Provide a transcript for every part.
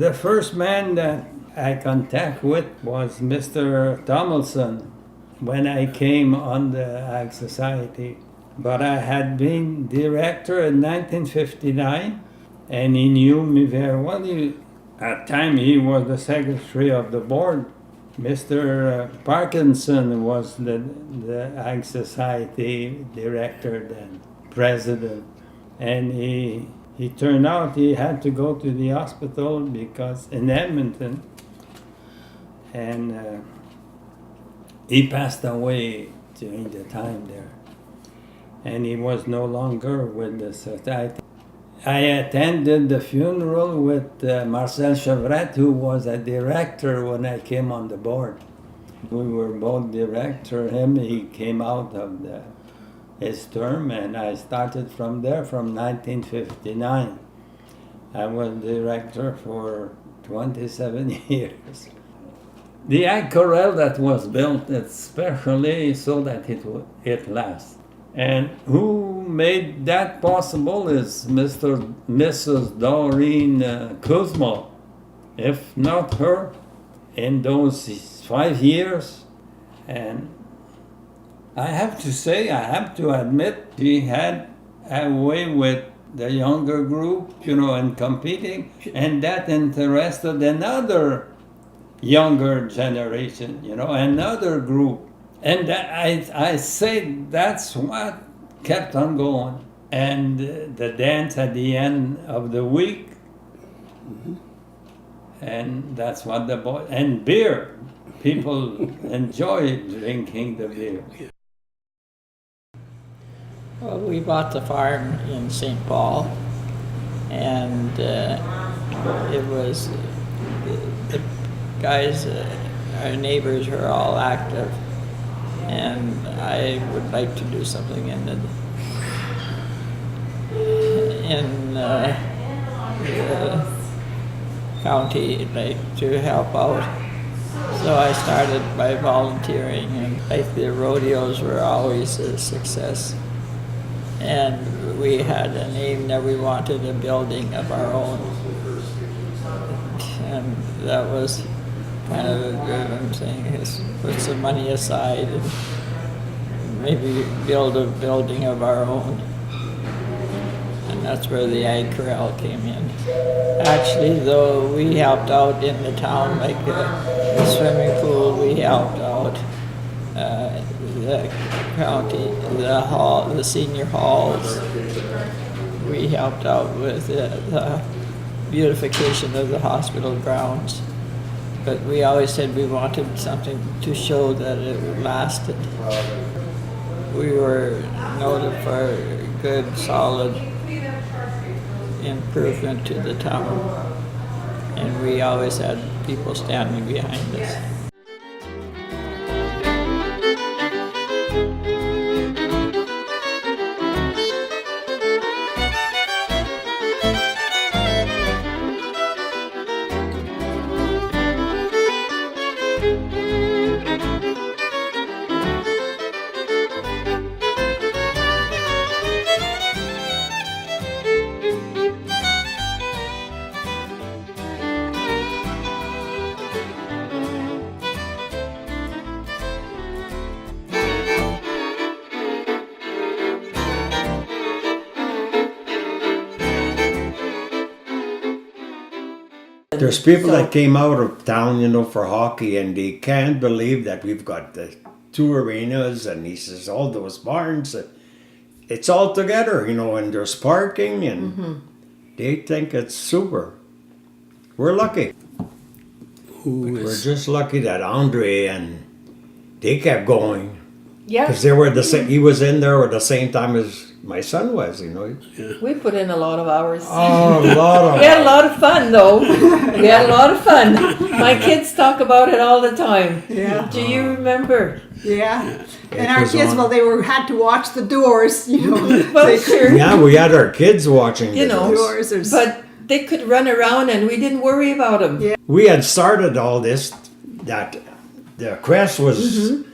The first man that I contact with was Mr. Tomlinson when I came on the Ag Society. But I had been director in 1959, and he knew me very well. At the time, he was the secretary of the board. Mr. Parkinson was the Ag Society director then, president. And he turned out he had to go to the hospital because in Edmonton, and he passed away during the time there. And he was no longer with the society. I attended the funeral with Marcel Chevrette, who was a director when I came on the board. We were both director. He came out of his term, and I started from there from 1959. I was director for 27 years. The Ag Corral that was built, especially so that it lasts. And who made that possible is Mrs. Doreen Kuzma. If not her, in those 5 years, and I have to say, I have to admit, she had a way with the younger group, in competing, and that interested another younger generation, another group. And I say that's what kept on going. And the dance at the end of the week, and that's what the boy, and beer. People enjoy drinking the beer. Well, we bought the farm in St. Paul, and it was, the guys, our neighbors were all active, and I would like to do something in the county, like to help out. So I started by volunteering, and like the rodeos were always a success. And we had a name that we wanted a building of our own. And that was kind of a driven thing, is put some money aside and maybe build a building of our own. And that's where the Ag Corral came in. Actually, though, we helped out in the town, like the swimming pool, we helped out. The county, the hall, the senior halls. We helped out with the beautification of the hospital grounds. But we always said we wanted something to show that it lasted. We were noted for good, solid improvement to the town. And we always had people standing behind us. There's people that came out of town, for hockey, and they can't believe that we've got the 2 arenas, and he says, all those barns, it's all together, and there's parking, and they think it's super. We're lucky. We're just lucky that Andre and they kept going. Yeah. Because they were he was in there at the same time as my son was, Yeah. We put in a lot of hours. Oh, a lot of We had a lot of fun, though. We had a lot of fun. My kids talk about it all the time. Yeah. Do you remember? Yeah. And our kids, they had to watch the doors, Well, sure. Yeah, we had our kids watching the doors. But they could run around and we didn't worry about them. Yeah. We had started all this, that the crest was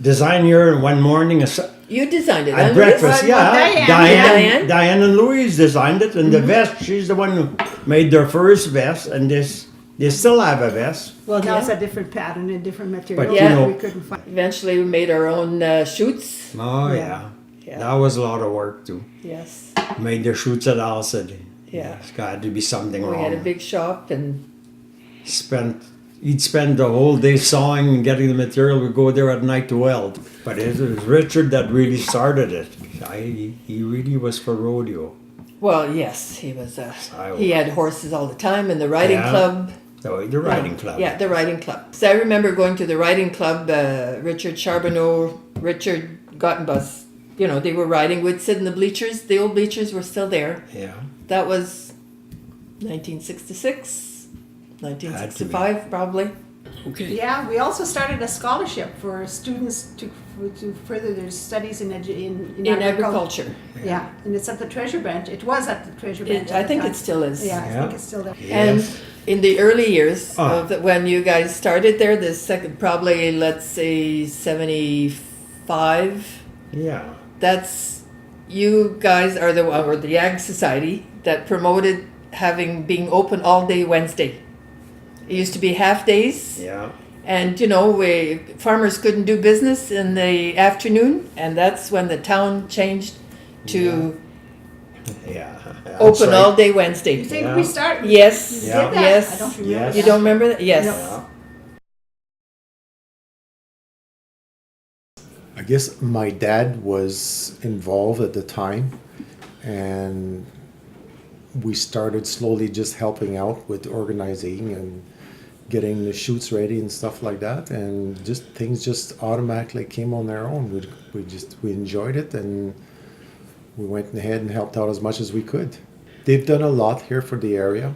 designed here one morning. You designed it, At breakfast, Diane. Diane and Louise designed it, and the vest, she's the one who made their first vest, and this You still have a vest. Well, now it's Yeah. a different pattern and different material. But, you know- we couldn't find. Eventually, we made our own shoots. Oh, Yeah. yeah. Yeah. That was a lot of work, too. Yes. Made the shoots at all city. Yeah. It's got to be something We wrong. had a big shop, and He'd spend the whole day sawing and getting the material. We'd go there at night to weld. But it was Richard that really started it. He really was for rodeo. well, yes, he was. I- He had horses all the time in the riding Yeah. club. So the riding club. Yeah, the riding club. So I remember going to the riding club. Richard Charbonneau, Richard Gottenbus. You know, they were riding. We'd sit in the bleachers. The old bleachers were still there. Yeah. That was 1966, 1965 probably. Okay. Yeah, we also started a scholarship for students to further their studies in In agriculture. Yeah, and it's at the Treasure Bench. It was at the Treasure Bench. I think it still is. Yeah, I Yeah. think it's still there. And Yes. in the early years Ah. of when you guys started there, the second, probably let's say 75, Yeah. that's, you guys are the Ag Society that promoted being open all day Wednesday. It used to be half days. Yeah. And you know, farmers couldn't do business in the afternoon, and that's when the town changed to Yeah. That's open right. all day Wednesday. You think Yeah. we started? Yes. We Yeah. did that? Yes. I don't remember. Yes. You don't remember that? Yes. Yeah. I guess my dad was involved at the time, and we started slowly just helping out with organizing and getting the shoots ready and stuff like that, and just things just automatically came on their own. We enjoyed it, and we went ahead and helped out as much as we could. They've done a lot here for the area.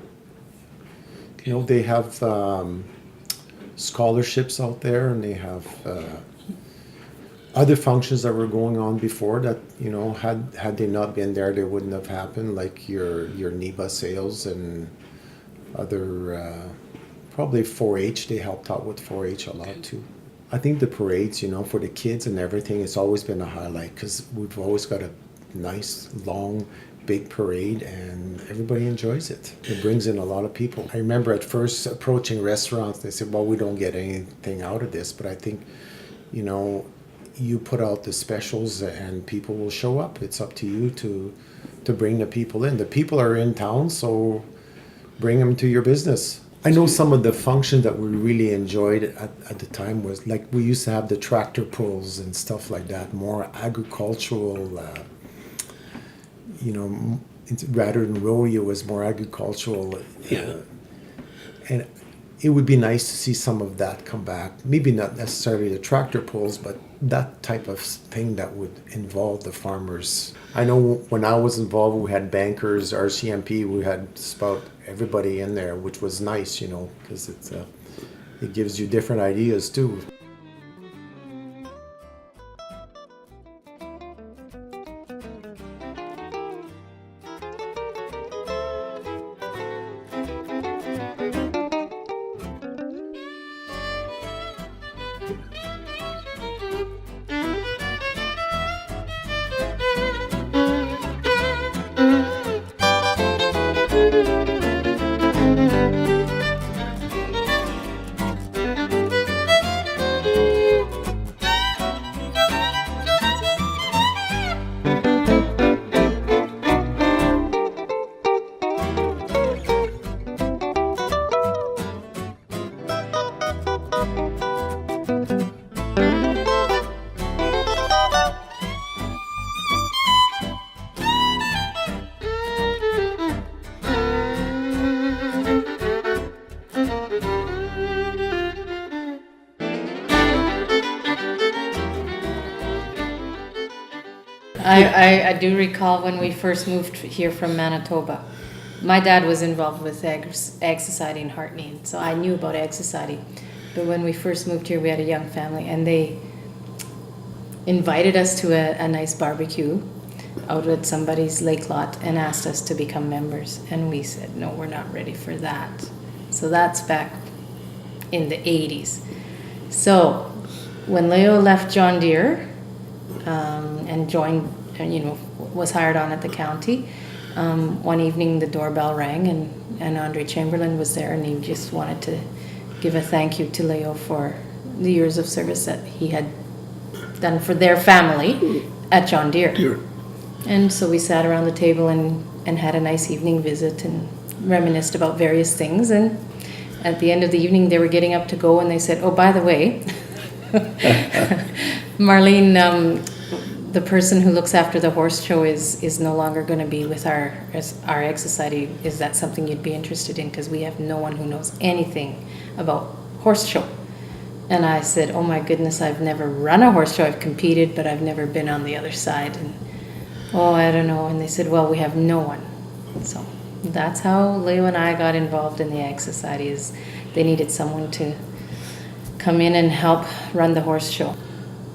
You know, they have scholarships out there, and they have other functions that were going on before that, you know, had they not been there, they wouldn't have happened, like your NEBA sales and other, probably 4-H. They helped out with 4-H a lot too. I think the parades, you know, for the kids and everything, it's always been a highlight because we've always got a nice, long, big parade, and everybody enjoys it. It brings in a lot of people. I remember at first approaching restaurants, they said, well, we don't get anything out of this, but I think, you know, you put out the specials and people will show up. It's up to you to bring the people in. The people are in town, so bring them to your business. I know some of the functions that we really enjoyed at the time was, like, we used to have the tractor pulls and stuff like that, more agricultural, you know, rather than rodeo, was more agricultural. Yeah. And it would be nice to see some of that come back. Maybe not necessarily the tractor pulls, but that type of thing that would involve the farmers. I know when I was involved, we had bankers, RCMP, we had just about everybody in there, which was nice, you know, because it gives you different ideas too. I do recall when we first moved here from Manitoba. My dad was involved with Ag Society in Hartney, so I knew about Ag Society. But when we first moved here, we had a young family, and they invited us to a nice barbecue out at somebody's lake lot and asked us to become members. And we said, no, we're not ready for that. So that's back in the 80s. So when Leo left John Deere and joined, and, you know, was hired on at the county, one evening the doorbell rang and Andre Chamberlain was there, and he just wanted to give a thank you to Leo for the years of service that he had done for their family at John Deere. And so we sat around the table and had a nice evening visit and reminisced about various things. And at the end of the evening, they were getting up to go, and they said, "Oh, by the way, Marlene, the person who looks after the horse show is no longer going to be with our Ag Society. Is that something you'd be interested in? Because we have no one who knows anything about horse show." And I said, "Oh my goodness, I've never run a horse show. I've competed, but I've never been on the other side." And "Oh, I don't know." And they said, "Well, we have no one." So that's how Leo and I got involved in the Ag Society. Is they needed someone to come in and help run the horse show.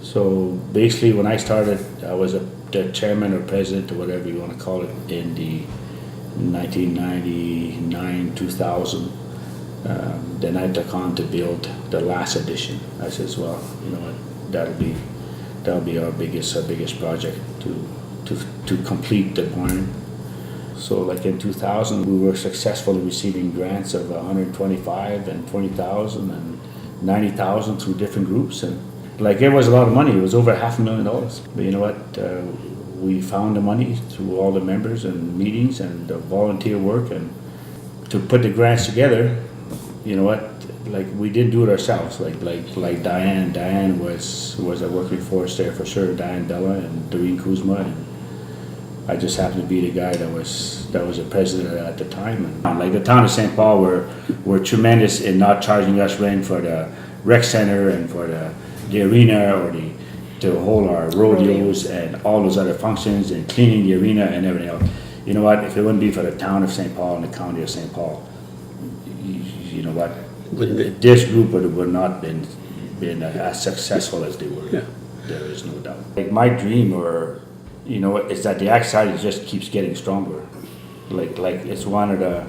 So basically, when I started, I was the chairman or president or whatever you want to call it in the 1999-2000. Then I took on to build the last edition. I says, "Well, you know what? That'll be our biggest project to complete the barn." So like in 2000, we were successful in receiving grants of 125 and 20,000 and 90,000 through different groups, and like it was a lot of money. It was over $500,000. But you know what? We found the money through all the members and meetings and the volunteer work, and to put the grants together. You know what? Like we didn't do it ourselves. Like Diane. Diane was a working force there for sure. Diane Bella and Doreen Kuzma, and I just happened to be the guy that was a president at the time. And like the town of St. Paul were tremendous in not charging us rent for the rec center and for the arena or to hold our rodeos and all those other functions and cleaning the arena and everything else. You know what? If it wouldn't be for the town of St. Paul and the county of St. Paul, you know what? This group would not been as successful as they were. Yeah. There is no doubt. Like my dream, or you know, is that the Ag Society just keeps getting stronger. Like it's one of the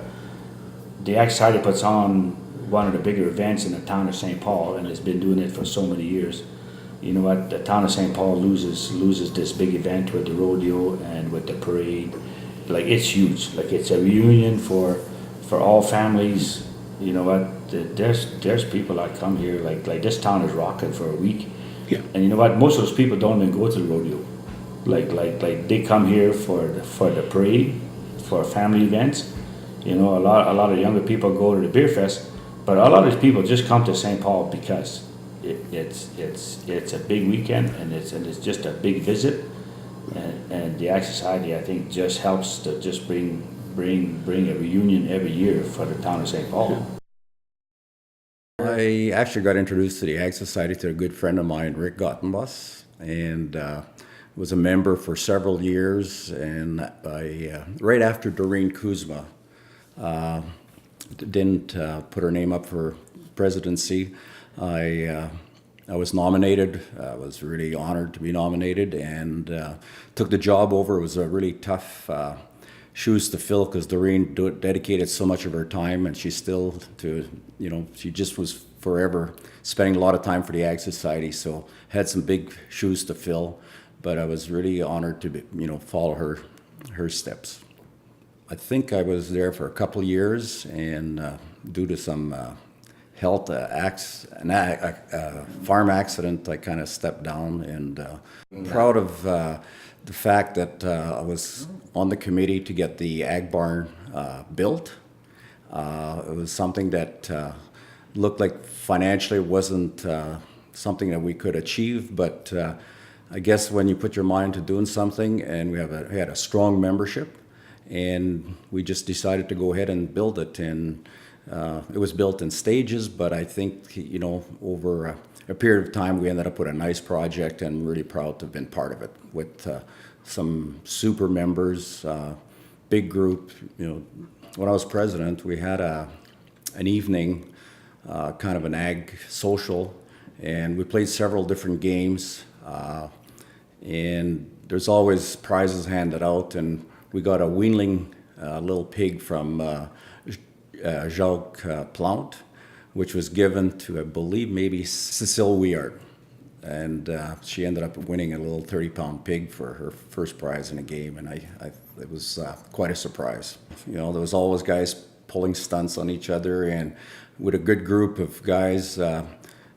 Ag Society puts on one of the bigger events in the town of St. Paul, and has been doing it for so many years. You know what? The town of St. Paul loses this big event with the rodeo and with the parade. Like it's huge. Like it's a reunion for all families. You know what? There's people that come here like this town is rocking for a week. Yeah. And you know what? Most of those people don't even go to the rodeo. Like they come here for the parade, for family events. You know, a lot of younger people go to the beer fest, but a lot of these people just come to St. Paul because it's a big weekend and it's just a big visit. And the Ag Society, I think, just helps to just bring a reunion every year for the town of St. Paul. I actually got introduced to the Ag Society through a good friend of mine, Rick Gottenbus, and was a member for several years. And I, right after Doreen Kuzma didn't put her name up for presidency, I was nominated. I was really honored to be nominated, and took the job over. It was a really tough shoes to fill because Doreen dedicated so much of her time, and she still she just was forever spending a lot of time for the Ag Society. So had some big shoes to fill, but I was really honored to follow her steps. I think I was there for a couple of years, and due to some health farm accident, I kind of stepped down, and proud of the fact that I was on the committee to get the ag barn built. It was something that looked like financially wasn't something that we could achieve, but I guess when you put your mind to doing something, and we had a strong membership, and we just decided to go ahead and build it. And it was built in stages, but I think, over a period of time, we ended up with a nice project, and really proud to have been part of it with some super members, big group. When I was president, we had an evening, kind of an ag social, and we played several different games, and there's always prizes handed out, and we got a weanling little pig from Jacques Plante, which was given to, I believe, maybe Cecile Weird. and she ended up winning a little 30-pound pig for her first prize in a game, and it was quite a surprise. You know, there was always guys pulling stunts on each other, and with a good group of guys,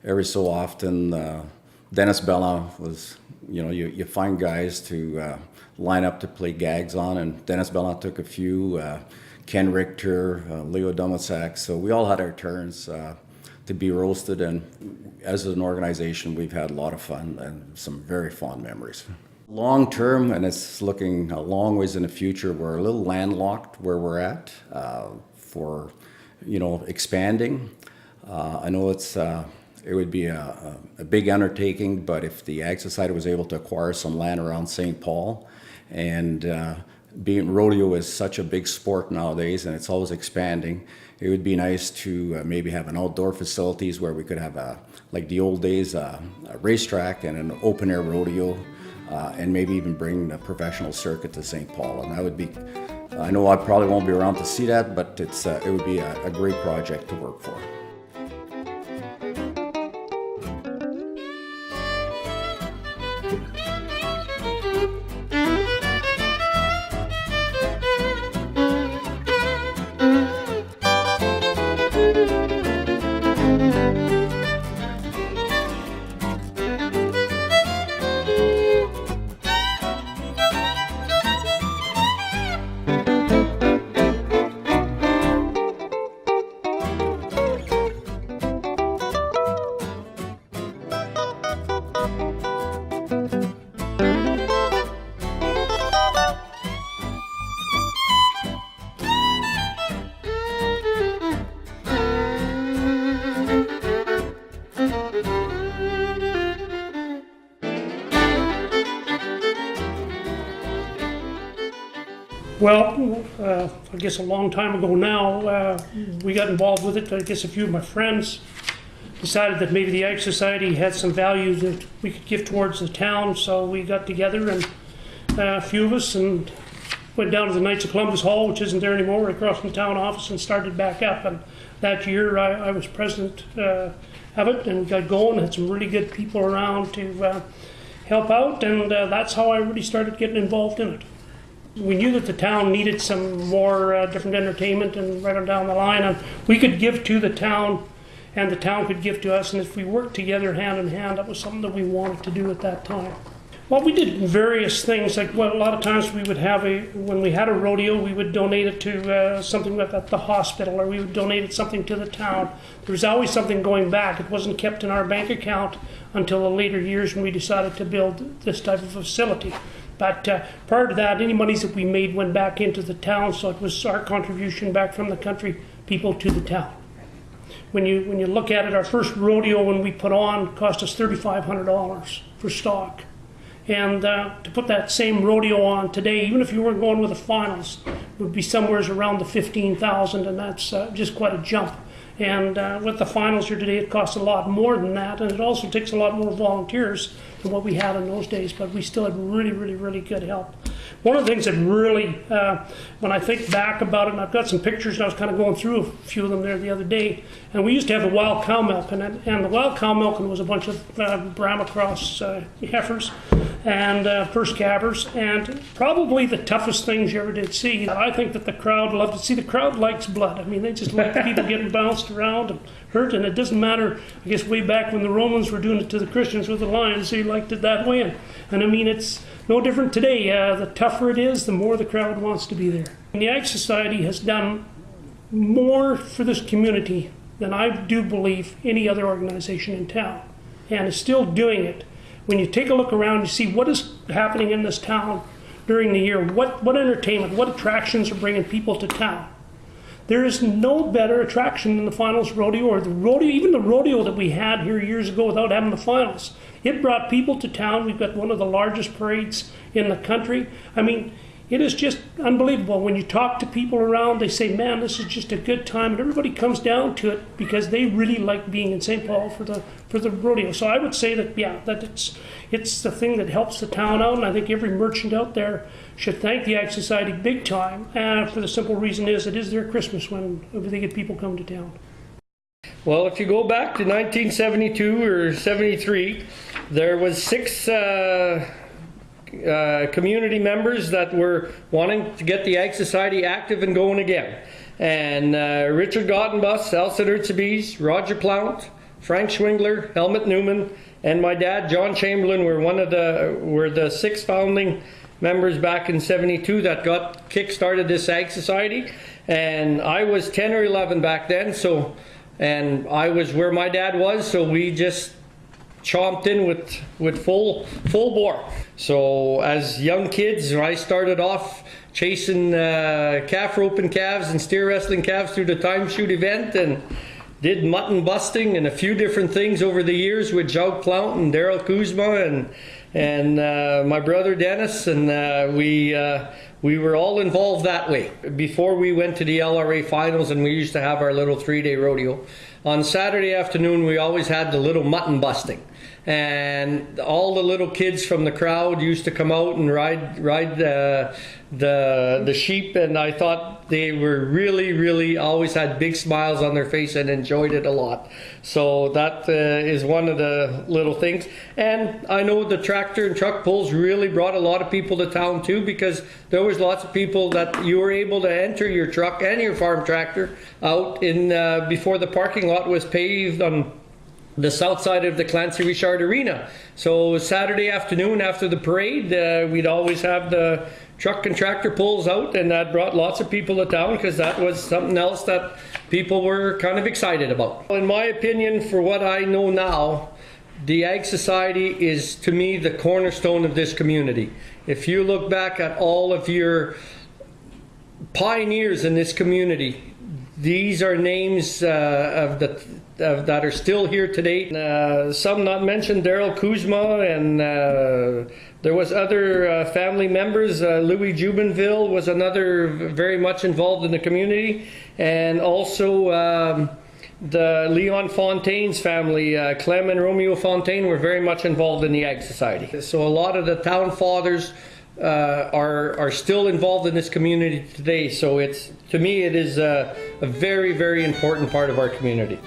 every so often, Dennis Bella was, you know, you find guys to line up to play gags on, and Dennis Bella took a few, Ken Richter, Leo Domasak, so we all had our turns to be roasted, and as an organization, we've had a lot of fun and some very fond memories. Long term, and it's looking a long ways in the future, we're a little landlocked where we're at for, you know, expanding. I know it would be a big undertaking, but if the Ag Society was able to acquire some land around St. Paul, and being rodeo is such a big sport nowadays and it's always expanding, it would be nice to maybe have an outdoor facilities where we could have like the old days, a racetrack and an open air rodeo, and maybe even bring the professional circuit to St. Paul. And that would be, I know I probably won't be around to see that, but it would be a great project to work for. Well, I guess a long time ago now, we got involved with it. I guess a few of my friends decided that maybe the Ag Society had some value that we could give towards the town, so we got together, and a few of us, and went down to the Knights of Columbus Hall, which isn't there anymore, right across from the town office, and started back up. And that year I was president of it, and we got going, had some really good people around to help out, and that's how I really started getting involved in it. We knew that the town needed some more different entertainment and right on down the line, and we could give to the town and the town could give to us, and if we worked together hand in hand, that was something that we wanted to do at that time. Well, we did various things, like, well, a lot of times we would have when we had a rodeo, we would donate it to something like at the hospital, or we would donate it something to the town. There was always something going back. It wasn't kept in our bank account until the later years when we decided to build this type of facility. But prior to that, any monies that we made went back into the town, so it was our contribution back from the country people to the town. When you look at it, our first rodeo when we put on cost us $3,500 for stock. And to put that same rodeo on today, even if you weren't going with the finals, would be somewhere around the $15,000, and that's just quite a jump. And with the finals here today, it costs a lot more than that, and it also takes a lot more volunteers than what we had in those days, but we still had really, really, really good help. One of the things that really, when I think back about it, and I've got some pictures, and I was kind of going through a few of them there the other day, and we used to have the wild cow milking, and the wild cow milking was a bunch of Brahma cross heifers and first calvers, and probably the toughest things you ever did see. I think that the crowd loved to see. The crowd likes blood. I mean, they just like people getting bounced around and hurt, and it doesn't matter. I guess way back when the Romans were doing it to the Christians with the lions, they liked it that way. And I mean, it's no different today. The tougher it is, the more the crowd wants to be there. And the Ag Society has done more for this community than I do believe any other organization in town, and is still doing it. When you take a look around, you see what is happening in this town during the year, what entertainment, what attractions are bringing people to town. There is no better attraction than the finals rodeo, or the rodeo, even the rodeo that we had here years ago without having the finals. It brought people to town. We've got one of the largest parades in the country. I mean, it is just unbelievable. When you talk to people around, they say, man, this is just a good time. And everybody comes down to it because they really like being in St. Paul for the rodeo. So I would say that, yeah, that it's the thing that helps the town out. And I think every merchant out there should thank the Ag Society big time. For the simple reason is it is their Christmas when they get people come to town. Well, if you go back to 1972 or 73, there was 6 community members that were wanting to get the Ag Society active and going again. And Richard Gottenbus, Elsa Ertzebis, Roger Plount, Frank Schwingler, Helmut Newman, and my dad, John Chamberlain, were the 6 founding members back in '72 that got kick-started this Ag Society. And I was 10 or 11 back then, and I was where my dad was, so we just chomped in with full bore. So as young kids, I started off chasing calf roping calves and steer wrestling calves through the time shoot event, and did mutton busting and a few different things over the years with Joe Plount and Daryl Kuzma and my brother Dennis, and we were all involved that way. Before we went to the LRA finals, and we used to have our little 3-day rodeo. On Saturday afternoon, we always had the little mutton busting. And all the little kids from the crowd used to come out and ride the sheep, and I thought they were really always had big smiles on their face and enjoyed it a lot. So that is one of the little things. And I know the tractor and truck pulls really brought a lot of people to town too, because there was lots of people that you were able to enter your truck and your farm tractor out in before the parking lot was paved on the south side of the Clancy Richard Arena. So Saturday afternoon after the parade, we'd always have the truck and tractor pulls out, and that brought lots of people to town because that was something else that people were kind of excited about. In my opinion, for what I know now, the Ag Society is, to me, the cornerstone of this community. If you look back at all of your pioneers in this community, these are names that are still here today. Some not mentioned, Daryl Kuzma, and there was other family members. Louis Jubenville was another very much involved in the community, and also the Leon Fontaine's family, Clem and Romeo Fontaine, were very much involved in the Ag Society. So a lot of the town fathers are still involved in this community today. So to me it is a very important part of our community.